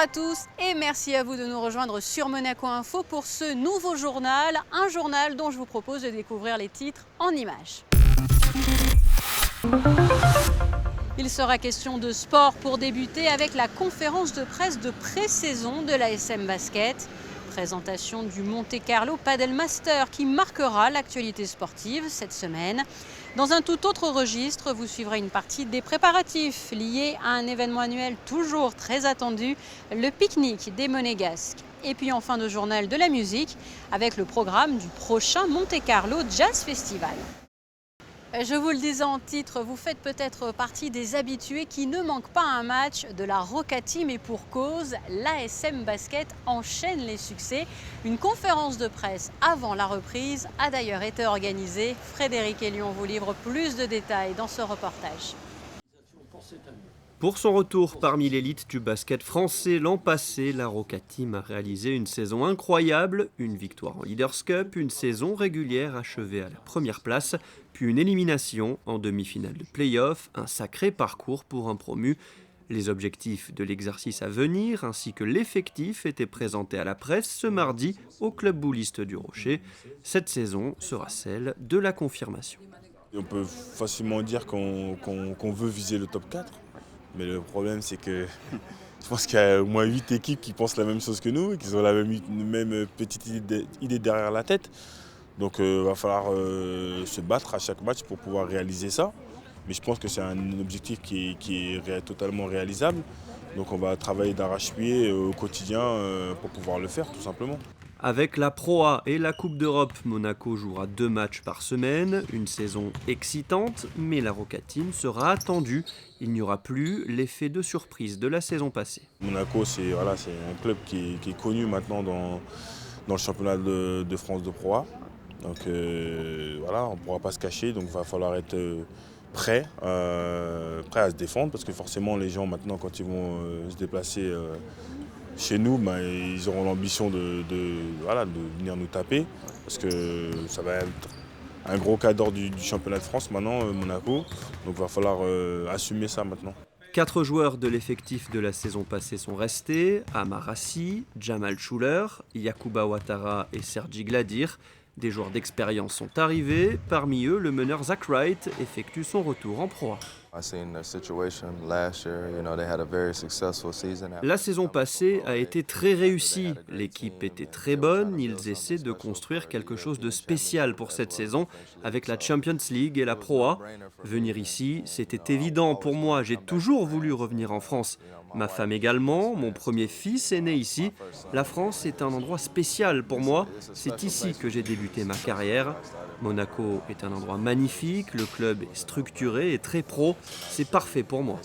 à tous et merci à vous de nous rejoindre sur Monaco Info pour ce nouveau journal, un journal dont je vous propose de découvrir les titres en images. Il sera question de sport pour débuter avec la conférence de presse de pré-saison de l'ASM Basket. Présentation du Monte Carlo Padel Master qui marquera l'actualité sportive cette semaine. Dans un tout autre registre, vous suivrez une partie des préparatifs liés à un événement annuel toujours très attendu, le pique-nique des Monégasques. Et puis en fin de journal de la musique avec le programme du prochain Monte Carlo Jazz Festival. Je vous le disais en titre, vous faites peut-être partie des habitués qui ne manquent pas un match de la Rocca Team et pour cause, l'ASM Basket enchaîne les succès. Une conférence de presse avant la reprise a d'ailleurs été organisée. Frédéric Elion vous livre plus de détails dans ce reportage. Pour son retour parmi l'élite du basket français l'an passé, la Rocca Team a réalisé une saison incroyable, une victoire en Leaders Cup, une saison régulière achevée à la première place, puis une élimination en demi-finale de play-off, un sacré parcours pour un promu. Les objectifs de l'exercice à venir ainsi que l'effectif étaient présentés à la presse ce mardi au club bouliste du Rocher. Cette saison sera celle de la confirmation. On peut facilement dire qu'on veut viser le top 4. Mais le problème, c'est que je pense qu'il y a au moins 8 équipes qui pensent la même chose que nous, qui ont la même petite idée derrière la tête. Donc il va falloir se battre à chaque match pour pouvoir réaliser ça. Mais je pense que c'est un objectif qui est totalement réalisable. Donc on va travailler d'arrache-pied au quotidien pour pouvoir le faire, tout simplement. Avec la Pro A et la Coupe d'Europe, Monaco jouera 2 matchs par semaine. Une saison excitante, mais la Rocca Team sera attendue. Il n'y aura plus l'effet de surprise de la saison passée. Monaco, c'est un club qui est connu maintenant dans le championnat de France de Pro A. Donc on ne pourra pas se cacher, donc il va falloir être prêt à se défendre, parce que forcément les gens maintenant quand ils vont se déplacer chez nous, ils auront l'ambition de venir nous taper, parce que ça va être un gros cadre du championnat de France maintenant, Monaco, donc il va falloir assumer ça maintenant. 4 joueurs de l'effectif de la saison passée sont restés, Amar Assi, Jamal Schuller, Yacouba Ouattara et Sergi Gladir. Des joueurs d'expérience sont arrivés, parmi eux le meneur Zach Wright effectue son retour en Pro A. La saison passée a été très réussie, l'équipe était très bonne, ils essaient de construire quelque chose de spécial pour cette saison avec la Champions League et la Pro A. Venir ici, c'était évident pour moi, j'ai toujours voulu revenir en France. Ma femme également, mon premier fils est né ici. La France est un endroit spécial pour moi, c'est ici que j'ai débuté ma carrière. Monaco est un endroit magnifique, le club est structuré et très pro, c'est parfait pour moi.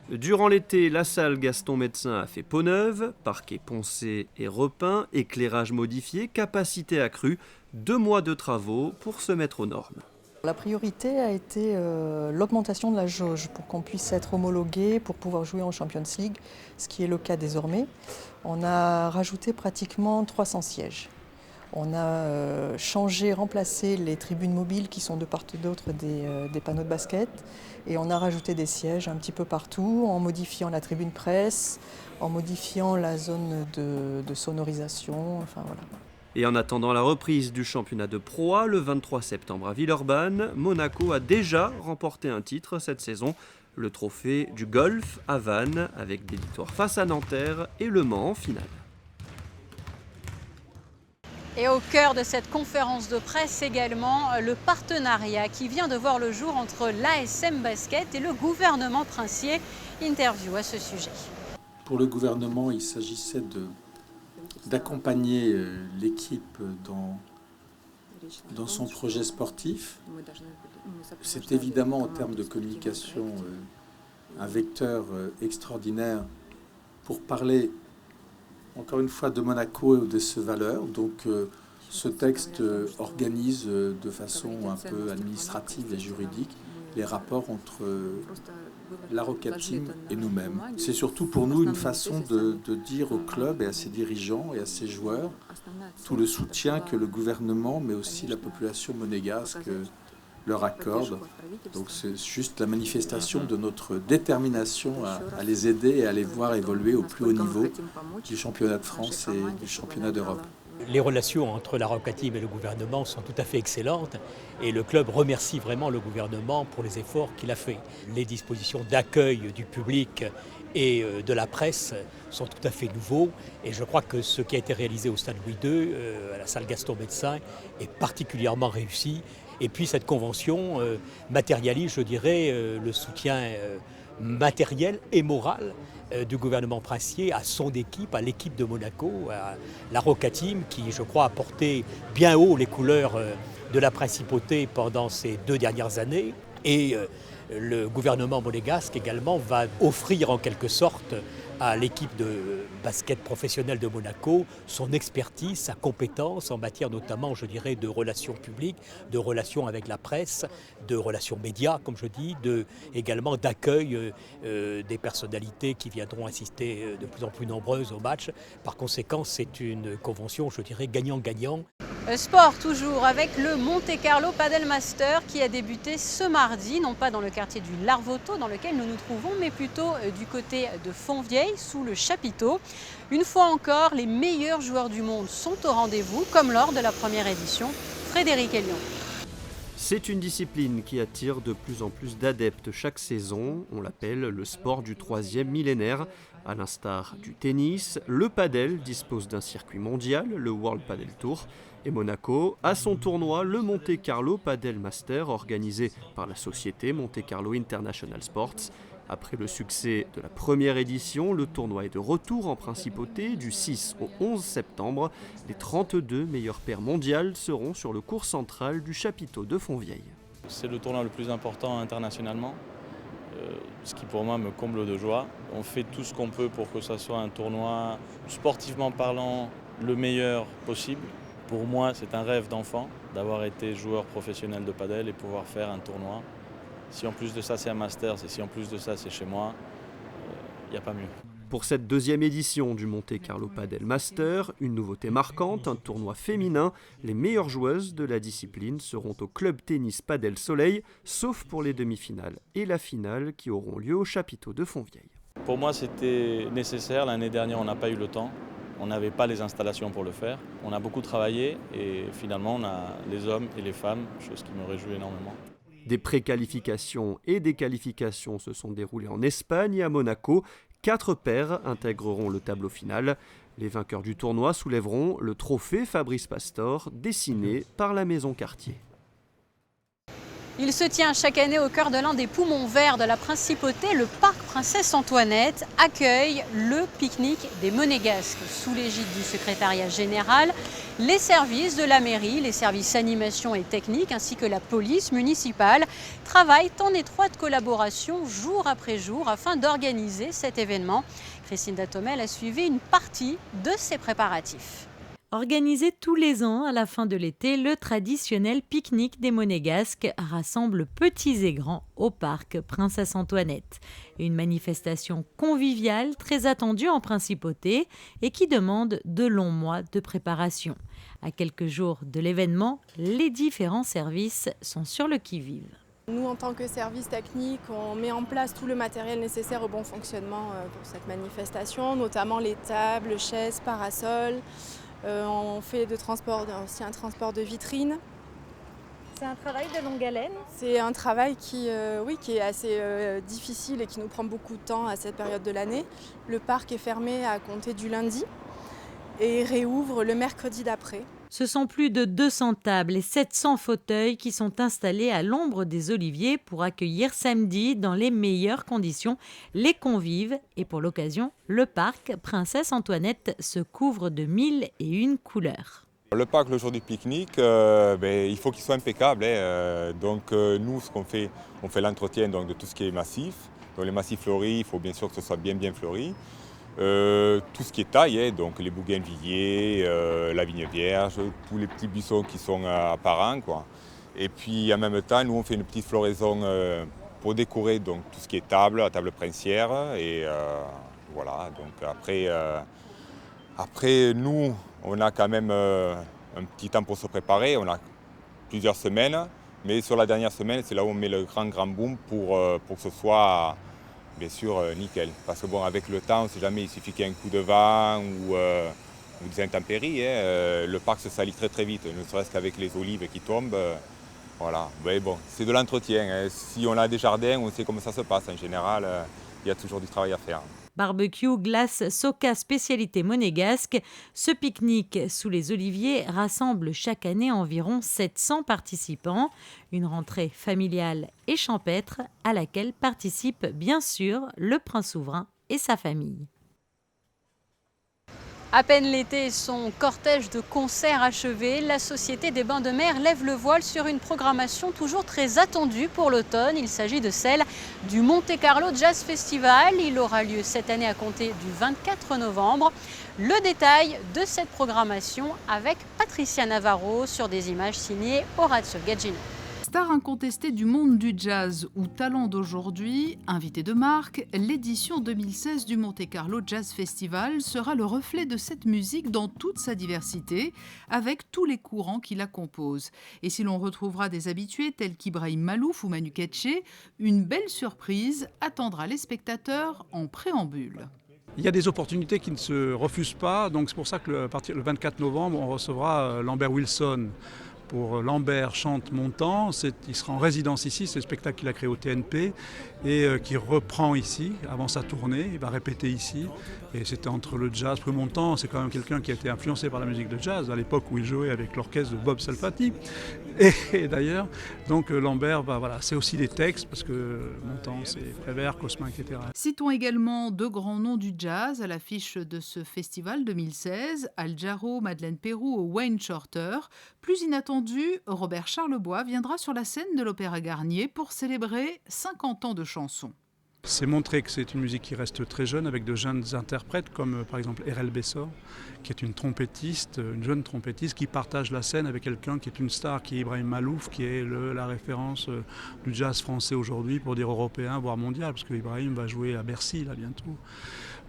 Durant l'été, la salle Gaston Médecin a fait peau neuve, parquet poncé et repeint, éclairage modifié, capacité accrue, 2 mois de travaux pour se mettre aux normes. La priorité a été l'augmentation de la jauge pour qu'on puisse être homologué pour pouvoir jouer en Champions League, ce qui est le cas désormais. On a rajouté pratiquement 300 sièges. On a remplacé les tribunes mobiles qui sont de part et d'autre des panneaux de basket et on a rajouté des sièges un petit peu partout en modifiant la tribune presse, en modifiant la zone de sonorisation, enfin voilà. Et en attendant la reprise du championnat de Pro A le 23 septembre à Villeurbanne, Monaco a déjà remporté un titre cette saison, le trophée du golf à Vannes, avec des victoires face à Nanterre et Le Mans en finale. Et au cœur de cette conférence de presse également, le partenariat qui vient de voir le jour entre l'ASM Basket et le gouvernement princier. Interview à ce sujet. Pour le gouvernement, il s'agissait d'accompagner l'équipe dans son projet sportif. C'est évidemment en termes de communication un vecteur extraordinaire pour parler encore une fois de Monaco et de ses valeurs. Donc ce texte organise de façon un peu administrative et juridique les rapports entre la Rocca Team et nous-mêmes. C'est surtout pour nous une façon de dire au club et à ses dirigeants et à ses joueurs tout le soutien que le gouvernement, mais aussi la population monégasque leur accorde. Donc c'est juste la manifestation de notre détermination à les aider et à les voir évoluer au plus haut niveau du championnat de France et du championnat d'Europe. Les relations entre la Rocca Team et le gouvernement sont tout à fait excellentes et le club remercie vraiment le gouvernement pour les efforts qu'il a fait. Les dispositions d'accueil du public et de la presse sont tout à fait nouveaux et je crois que ce qui a été réalisé au stade Louis II, à la salle Gaston Médecin, est particulièrement réussi. Et puis cette convention matérialise, je dirais, le soutien matériel et moral du gouvernement princier à son équipe, à l'équipe de Monaco, à la Rocca Team qui, je crois, a porté bien haut les couleurs de la principauté pendant ces 2 dernières années. Et le gouvernement monégasque également va offrir en quelque sorte à l'équipe de basket professionnelle de Monaco son expertise, sa compétence en matière notamment, je dirais, de relations publiques, de relations avec la presse, de relations médias, comme je dis, également d'accueil des personnalités qui viendront assister de plus en plus nombreuses au match. Par conséquent, c'est une convention, je dirais, gagnant-gagnant. Sport toujours avec le Monte Carlo Padel Master qui a débuté ce mardi, non pas dans le quartier du Larvotto dans lequel nous nous trouvons, mais plutôt du côté de Fontvieille, sous le chapiteau. Une fois encore, les meilleurs joueurs du monde sont au rendez-vous, comme lors de la première édition. Frédéric Elion. C'est une discipline qui attire de plus en plus d'adeptes chaque saison. On l'appelle le sport du 3e millénaire. À l'instar du tennis, le padel dispose d'un circuit mondial, le World Padel Tour. Et Monaco a son tournoi, le Monte Carlo Padel Master, organisé par la société Monte Carlo International Sports. Après le succès de la première édition, le tournoi est de retour en principauté du 6 au 11 septembre. Les 32 meilleures paires mondiales seront sur le court central du chapiteau de Fontvieille. C'est le tournoi le plus important internationalement, ce qui pour moi me comble de joie. On fait tout ce qu'on peut pour que ça soit un tournoi, sportivement parlant, le meilleur possible. Pour moi, c'est un rêve d'enfant d'avoir été joueur professionnel de padel et pouvoir faire un tournoi. Si en plus de ça c'est un Masters et si en plus de ça c'est chez moi, il n'y a pas mieux. Pour cette 2e édition du Monte Carlo Padel Master, une nouveauté marquante, un tournoi féminin. Les meilleures joueuses de la discipline seront au club tennis Padel Soleil, sauf pour les demi-finales et la finale qui auront lieu au chapiteau de Fontvieille. Pour moi c'était nécessaire, l'année dernière on n'a pas eu le temps. On n'avait pas les installations pour le faire. On a beaucoup travaillé et finalement on a les hommes et les femmes, chose qui me réjouit énormément. Des préqualifications et des qualifications se sont déroulées en Espagne et à Monaco. 4 paires intégreront le tableau final. Les vainqueurs du tournoi soulèveront le trophée Fabrice Pastor, dessiné par la Maison Cartier. Il se tient chaque année au cœur de l'un des poumons verts de la Principauté. Le parc Princesse Antoinette accueille le pique-nique des Monégasques. Sous l'égide du secrétariat général, les services de la mairie, les services animation et technique ainsi que la police municipale travaillent en étroite collaboration jour après jour afin d'organiser cet événement. Christine Datomel a suivi une partie de ces préparatifs. Organisé tous les ans à la fin de l'été, le traditionnel pique-nique des Monégasques rassemble petits et grands au parc Princesse Antoinette. Une manifestation conviviale très attendue en principauté et qui demande de longs mois de préparation. À quelques jours de l'événement, les différents services sont sur le qui-vive. Nous, en tant que service technique, on met en place tout le matériel nécessaire au bon fonctionnement pour cette manifestation, notamment les tables, chaises, parasols. On fait aussi un transport de vitrines. C'est un travail de longue haleine ? C'est un travail qui est assez difficile et qui nous prend beaucoup de temps à cette période de l'année. Le parc est fermé à compter du lundi et réouvre le mercredi d'après. Ce sont plus de 200 tables et 700 fauteuils qui sont installés à l'ombre des oliviers pour accueillir samedi dans les meilleures conditions les convives. Et pour l'occasion, le parc Princesse Antoinette se couvre de 1001 couleurs. Le parc, le jour du pique-nique, il faut qu'il soit impeccable. Nous, ce qu'on fait, on fait l'entretien de tout ce qui est massif. Donc les massifs fleuris, il faut bien sûr que ce soit bien fleuri. Tout ce qui est taille, donc les bougainvilliers, la vigne vierge, tous les petits buissons qui sont apparents, quoi. Et puis en même temps, nous on fait une petite floraison pour décorer donc, tout ce qui est table, la table princière. Et voilà, donc après nous, on a quand même un petit temps pour se préparer, on a plusieurs semaines. Mais sur la dernière semaine, c'est là où on met le grand boom pour que ce soit bien sûr nickel. Parce que bon, avec le temps, on ne sait jamais, il suffit qu'il y ait un coup de vent ou des intempéries. Le parc se salit très vite, ne serait-ce qu'avec les olives qui tombent. Voilà. Mais bon, c'est de l'entretien. Si on a des jardins, on sait comment ça se passe. En général, il y a toujours du travail à faire. Barbecue, glace, soca, spécialité monégasque. Ce pique-nique sous les oliviers rassemble chaque année environ 700 participants. Une rentrée familiale et champêtre à laquelle participe bien sûr le prince souverain et sa famille. À peine l'été et son cortège de concerts achevé, la Société des Bains de Mer lève le voile sur une programmation toujours très attendue pour l'automne. Il s'agit de celle du Monte Carlo Jazz Festival. Il aura lieu cette année à compter du 24 novembre. Le détail de cette programmation avec Patricia Navarro sur des images signées Orazio Gaggino. Star incontestée du monde du jazz ou talent d'aujourd'hui, invité de marque, l'édition 2016 du Monte Carlo Jazz Festival sera le reflet de cette musique dans toute sa diversité, avec tous les courants qui la composent. Et si l'on retrouvera des habitués tels qu'Ibrahim Malouf ou Manu Katché, une belle surprise attendra les spectateurs en préambule. Il y a des opportunités qui ne se refusent pas, donc c'est pour ça que à partir du 24 novembre, on recevra Lambert Wilson. Pour Lambert chante mon temps, il sera en résidence ici, c'est le spectacle qu'il a créé au TNP et qui reprend ici avant sa tournée, il va répéter ici et c'était entre le jazz, pour mon temps, c'est quand même quelqu'un qui a été influencé par la musique de jazz à l'époque où il jouait avec l'orchestre de Bob Salfati et d'ailleurs, donc Lambert, voilà, c'est aussi des textes parce que mon temps c'est Prévert, Cosma, etc. Citons également deux grands noms du jazz à l'affiche de ce festival 2016, Al Jarreau, Madeleine Peyroux ou Wayne Shorter. Plus inattendu, Robert Charlebois viendra sur la scène de l'Opéra Garnier pour célébrer 50 ans de chansons. C'est montrer que c'est une musique qui reste très jeune avec de jeunes interprètes comme par exemple R.L. Bessor qui est une trompettiste, une jeune trompettiste qui partage la scène avec quelqu'un qui est une star, qui est Ibrahim Malouf, qui est la référence du jazz français aujourd'hui, pour dire européen, voire mondial, parce que Ibrahim va jouer à Bercy là bientôt.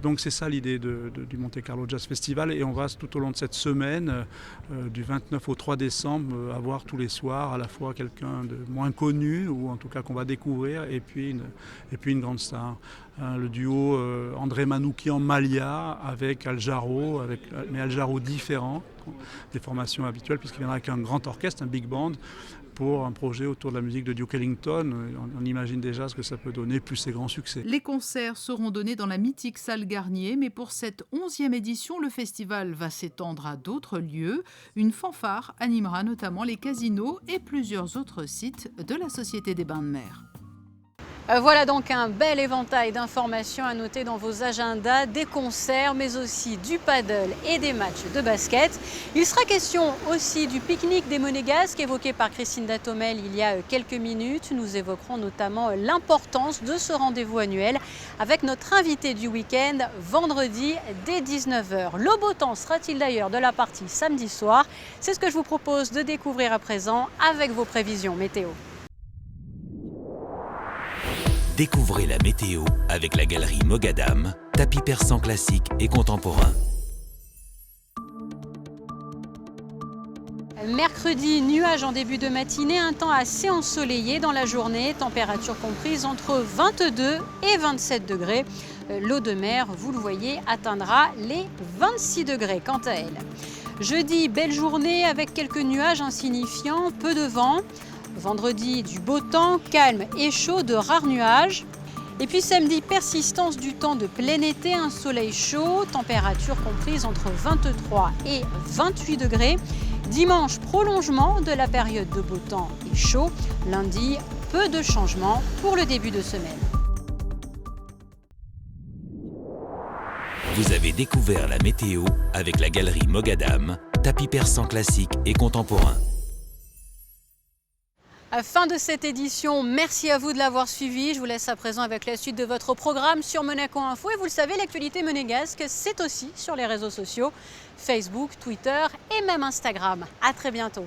Donc c'est ça l'idée du Monte Carlo Jazz Festival et on va tout au long de cette semaine, du 29 au 3 décembre, avoir tous les soirs à la fois quelqu'un de moins connu ou en tout cas qu'on va découvrir et puis une grande star. Le duo André Manoukian Malia avec Al Jarreau, mais Al Jarreau différent des formations habituelles puisqu'il viendra avec un grand orchestre, un big band, pour un projet autour de la musique de Duke Ellington. On imagine déjà ce que ça peut donner, plus ses grands succès. Les concerts seront donnés dans la mythique salle Garnier, mais pour cette 11e édition, le festival va s'étendre à d'autres lieux. Une fanfare animera notamment les casinos et plusieurs autres sites de la Société des Bains de Mer. Voilà donc un bel éventail d'informations à noter dans vos agendas, des concerts, mais aussi du paddle et des matchs de basket. Il sera question aussi du pique-nique des Monégasques évoqué par Christine Datomel il y a quelques minutes. Nous évoquerons notamment l'importance de ce rendez-vous annuel avec notre invité du week-end, vendredi dès 19h. Le beau temps sera-t-il d'ailleurs de la partie samedi soir? C'est ce que je vous propose de découvrir à présent avec vos prévisions météo. Découvrez la météo avec la galerie Mogadam, tapis persan classique et contemporain. Mercredi, nuages en début de matinée, un temps assez ensoleillé dans la journée, température comprise entre 22 et 27 degrés. L'eau de mer, vous le voyez, atteindra les 26 degrés quant à elle. Jeudi, belle journée avec quelques nuages insignifiants, peu de vent. Vendredi, du beau temps, calme et chaud, de rares nuages. Et puis samedi, persistance du temps de plein été, un soleil chaud, température comprise entre 23 et 28 degrés. Dimanche, prolongement de la période de beau temps et chaud. Lundi, peu de changements pour le début de semaine. Vous avez découvert la météo avec la galerie Mogadam, tapis persan classique et contemporain. Fin de cette édition, merci à vous de l'avoir suivi. Je vous laisse à présent avec la suite de votre programme sur Monaco Info. Et vous le savez, l'actualité monégasque, c'est aussi sur les réseaux sociaux, Facebook, Twitter et même Instagram. À très bientôt.